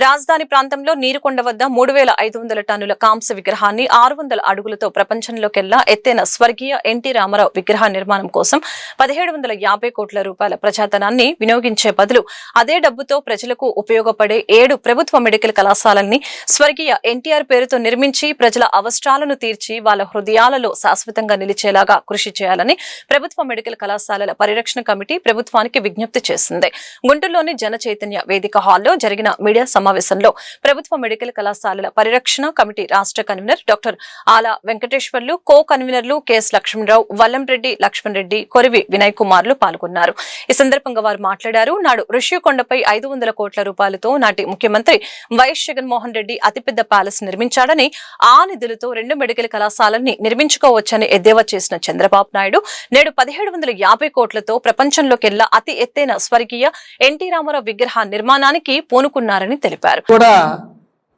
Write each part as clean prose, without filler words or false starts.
రాజధాని ప్రాంతంలో నీరుకొండ వద్ద 3500 టన్నుల కాంస్య విగ్రహాన్ని 600 అడుగులతో ప్రపంచంలోకెల్లా ఎత్తైన స్వర్గీయ ఎన్టీ రామారావు విగ్రహ నిర్మాణం కోసం 1750 కోట్ల రూపాయల ప్రజాధనాన్ని వినియోగించే బదులు అదే డబ్బుతో ప్రజలకు ఉపయోగపడే 7 ప్రభుత్వ మెడికల్ కళాశాలల్ని స్వర్గీయ ఎన్టీఆర్ పేరుతో నిర్మించి ప్రజల అవసరాలను తీర్చి వాళ్ళ హృదయాలలో శాశ్వతంగా నిలిచేలాగా కృషి చేయాలని ప్రభుత్వ మెడికల్ కళాశాలల పరిరక్షణ కమిటీ ప్రభుత్వానికి విజ్ఞప్తి చేసింది. గుంటూరులోని జన చైతన్య వేదిక హాల్లో జరిగిన మీడియా సమావేశంలో ప్రభుత్వ మెడికల్ కళాశాలల పరిరక్షణ కమిటీ రాష్ట్ర కన్వీనర్ డాక్టర్ ఆలా వెంకటేశ్వర్లు, కో కన్వీనర్లు కెఎస్ లక్ష్మణరావు, వల్లంరెడ్డి లక్ష్మణ్ రెడ్డి, కొరివి వినయ్ కుమార్లు పాల్గొన్నారు. ఈ సందర్భంగా వారు మాట్లాడారు. నాడు ఋషికొండపై 500 కోట్ల రూపాయలతో నాటి ముఖ్యమంత్రి వైఎస్ జగన్మోహన్ రెడ్డి అతిపెద్ద ప్యాలెస్ నిర్మించాడని, ఆ నిధులతో 2 మెడికల్ కళాశాలల్ని నిర్మించుకోవచ్చని ఎద్దేవా చేసిన చంద్రబాబు నాయుడు నేడు 1750 కోట్లతో ప్రపంచంలోకెల్లా అతి ఎత్తైన స్వర్గీయ ఎన్టీ రామారావు విగ్రహ నిర్మాణానికి పూనుకున్నారని తెలిపారు. కూడా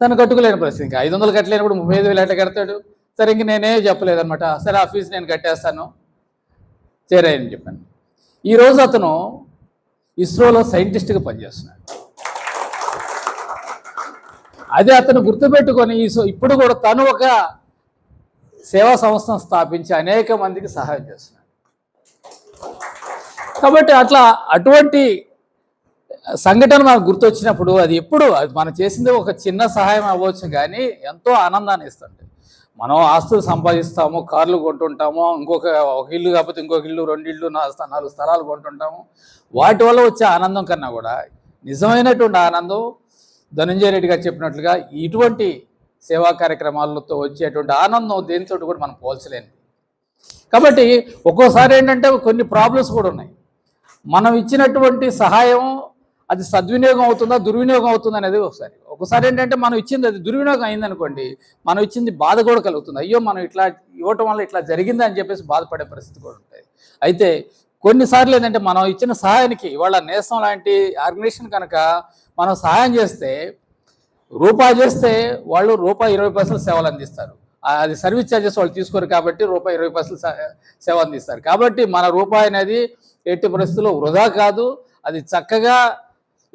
తను కట్టుకోలేని పరిస్థితి, ఇంకా 500 కట్టలేనప్పుడు 35,000 ఎట్లా కడతాడు? సరే ఇంక నేనే చెప్పలేదనమాట. సరే ఆ ఫీజు నేను కట్టేస్తాను చేరాయని చెప్పాను. ఈరోజు అతను ఇస్రోలో సైంటిస్ట్గా పనిచేస్తున్నాడు. అదే అతను గుర్తుపెట్టుకొని ఇప్పుడు కూడా తను ఒక సేవా సంస్థను స్థాపించి అనేక మందికి సహాయం చేస్తున్నాడు. కాబట్టి అటువంటి సంఘటన మనకు గుర్తొచ్చినప్పుడు అది ఎప్పుడు మనం చేసింది ఒక చిన్న సహాయం అవ్వచ్చు, కానీ ఎంతో ఆనందాన్ని ఇస్తుంది. మనం ఆస్తులు సంపాదిస్తాము, కార్లు కొంటుంటాము, ఒక ఇల్లు కాకపోతే ఇంకొక ఇల్లు, 2 ఇళ్ళు, 4 స్థలాలు కొంటుంటాము. వాటి వల్ల వచ్చే ఆనందం కన్నా కూడా నిజమైనటువంటి ఆనందం ధనంజయ రెడ్డి గారు చెప్పినట్లుగా ఇటువంటి సేవా కార్యక్రమాలతో వచ్చేటువంటి ఆనందం దేనితో కూడా మనం పోల్చలేము. కాబట్టి ఒక్కోసారి ఏంటంటే కొన్ని ప్రాబ్లమ్స్ కూడా ఉన్నాయి. మనం ఇచ్చినటువంటి సహాయం అది సద్వినియోగం అవుతుందా దుర్వినియోగం అవుతుందా అనేది ఒకసారి ఏంటంటే మనం ఇచ్చింది అది దుర్వినియోగం అయిందనుకోండి, మనం ఇచ్చింది బాధ కూడా కలుగుతుంది. అయ్యో మనం ఇట్లా ఇవ్వటం వల్ల ఇట్లా జరిగింది అని చెప్పేసి బాధపడే పరిస్థితి కూడా ఉంటుంది. అయితే కొన్నిసార్లు ఏంటంటే మనం ఇచ్చిన సహాయానికి ఇవాళ నేస్తం లాంటి ఆర్గనైజేషన్ కనుక మనం సహాయం చేస్తే, రూపాయి చేస్తే వాళ్ళు ₹20 సేవలు అందిస్తారు. అది సర్వీస్ ఛార్జెస్ వాళ్ళు తీసుకోరు కాబట్టి ₹20 సేవ అందిస్తారు. కాబట్టి మన రూపాయి అనేది ఎట్టి పరిస్థితుల్లో వృధా కాదు. అది చక్కగా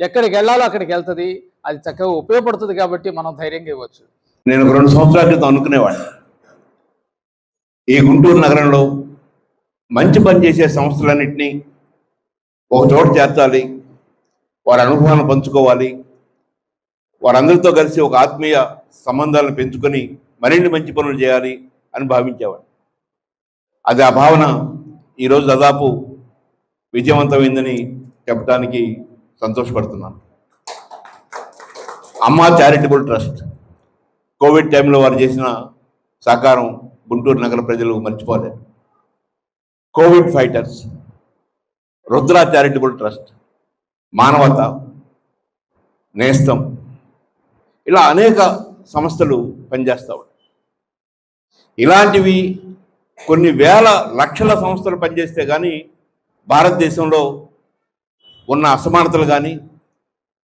ఎక్కడికి వెళ్ళాలో అక్కడికి వెళ్తుంది, అది చక్కగా ఉపయోగపడుతుంది. కాబట్టి మనం ధైర్యంగా ఇవ్వచ్చు. నేను 2 సంవత్సరాల క్రితం అనుకునేవాడిని, ఈ గుంటూరు నగరంలో మంచి పని చేసే సంస్థలన్నింటినీ ఒక చోట చేర్చాలి, వారి అనుభవాలను పంచుకోవాలి, వారందరితో కలిసి ఒక ఆత్మీయ సంబంధాలను పెంచుకొని మరిన్ని మంచి పనులు చేయాలి అని భావించేవాడు. అది ఆ భావన ఈరోజు దాదాపు విజయవంతమైందని చెప్పడానికి సంతోషపడుతున్నాను. అమ్మా చారిటబుల్ ట్రస్ట్ కోవిడ్ టైంలో వారు చేసిన సహకారం గుంటూరు నగర ప్రజలు మర్చిపోలేరు. Covid fighters, Rudra charitable trust, Manavata, Nestham, ఇలా అనేక సంస్థలు పనిచేస్తూ ఉంటాయి. ఇలాంటివి కొన్ని వేల లక్షల సంస్థలు పనిచేస్తే కానీ భారతదేశంలో ఉన్న అసమానతలు కానీ,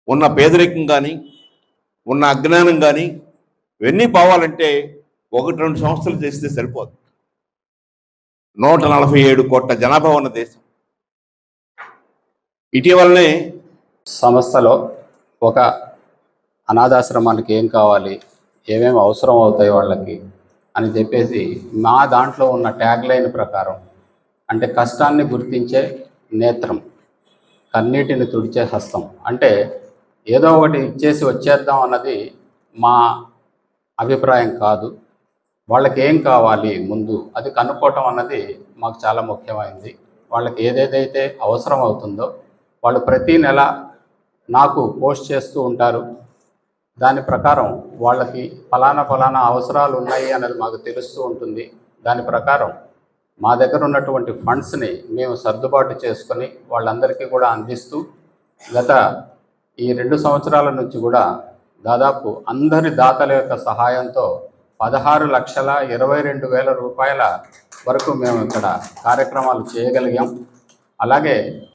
ఉన్న పేదరికం కానీ, ఉన్న అజ్ఞానం కానీ ఇవన్నీ పోవాలంటే 1-2 సంస్థలు చేస్తే సరిపోదు. 147 కోట్ల జనాభా ఉన్న దేశం. ఇటీవలనే సంస్థలో ఒక అనాథాశ్రమానికి ఏం కావాలి, ఏమేమి అవసరం అవుతాయి వాళ్ళకి అని చెప్పేసి మా దాంట్లో ఉన్న ట్యాగ్ లైన్ ప్రకారం, అంటే కష్టాన్ని గుర్తించే నేత్రం, కన్నీటిని తుడిచే హస్తం, అంటే ఏదో ఒకటి ఇచ్చేసి వచ్చేద్దాం అన్నది మా అభిప్రాయం కాదు. వాళ్ళకి ఏం కావాలి ముందు అది కనుక్కోవటం అన్నది మాకు చాలా ముఖ్యమైనది. వాళ్ళకి ఏదేదైతే అవసరం అవుతుందో వాళ్ళు ప్రతీ నెల నాకు పోస్ట్ చేస్తూ ఉంటారు. దాని ప్రకారం వాళ్ళకి ఫలానా అవసరాలు ఉన్నాయి అనేది మాకు తెలుస్తూ ఉంటుంది. దాని ప్రకారం మా దగ్గర ఉన్నటువంటి ఫండ్స్ని మేము సర్దుబాటు చేసుకొని వాళ్ళందరికీ కూడా అందిస్తూ గత ఈ 2 సంవత్సరాల నుంచి కూడా దాదాపు అందరి దాతల యొక్క సహాయంతో 16,22,000 రూపాయల వరకు మేము ఇక్కడ కార్యక్రమాలు చేయగలిగాం. అలాగే